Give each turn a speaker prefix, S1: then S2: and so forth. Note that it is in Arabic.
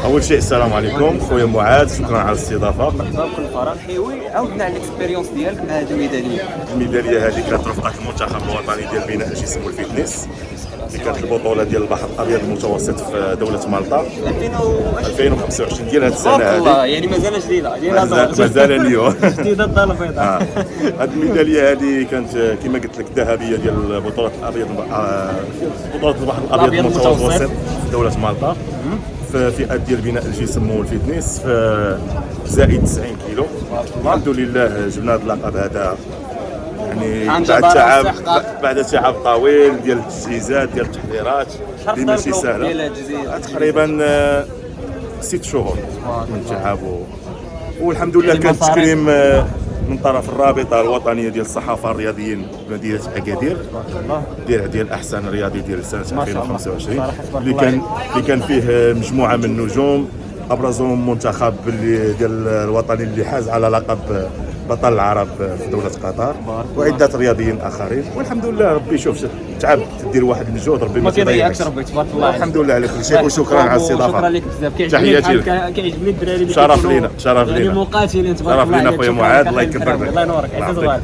S1: اول شيء السلام عليكم خويا معاذ، شكرا على الاستضافه.
S2: بكل فرح. حيوي عاودنا على الاكسبيريونس ديالك مع هذه الميداليه.
S1: الميداليه هذه كانت رفقه المنتخب الوطني ديال بناء الجسم والفيتنس، اللي كانت البطوله ديال البحر الابيض المتوسط في دوله مالطا 2025 ديال هذه السنه هذه.
S2: يعني مازال جديده
S1: مازال اليوم
S2: جديده الدار البيضاء.
S1: هذه الميداليه هذه كانت كما قلت لك الذهبيه ديال بطوله البحر الابيض المتوسط في دوله مالطا في فئه ديال بناء الجسم والفيتنس في زائد 90 كيلو. الحمد لله جبنا هذا اللقب هذا يعني بعد تعب طويل ديال التجهيزات ديال التحضيرات اللي ماشي سهله. تقريبا 6 شهور من تعب والحمد لله كان تكريم من طرف الرابطه الوطنيه ديال الصحافه الرياضيين بمدينه اكادير ديال احسن رياضي ديال سنه 2025 اللي كان فيه مجموعه من النجوم، ابرزهم منتخب ديال الوطني اللي حاز على لقب بطل العرب في دوله قطر وعده رياضيين اخرين. والحمد لله ربي شوف تعب تدير واحد المجهود ربي
S2: ما كيضيعكش ربي تبارك الله.
S1: الحمد لله على كل شيء وشكرا على الاستضافه.
S2: شكرا لك بزاف. كيعجبني الدراري اللي
S1: شرف لينا شرف
S2: يعني
S1: لينا
S2: مقاتلين تبارك الله.
S1: شرف لينا خويا معاذ، الله يكبر بك.
S2: الله ينورك. عزيز الغالي.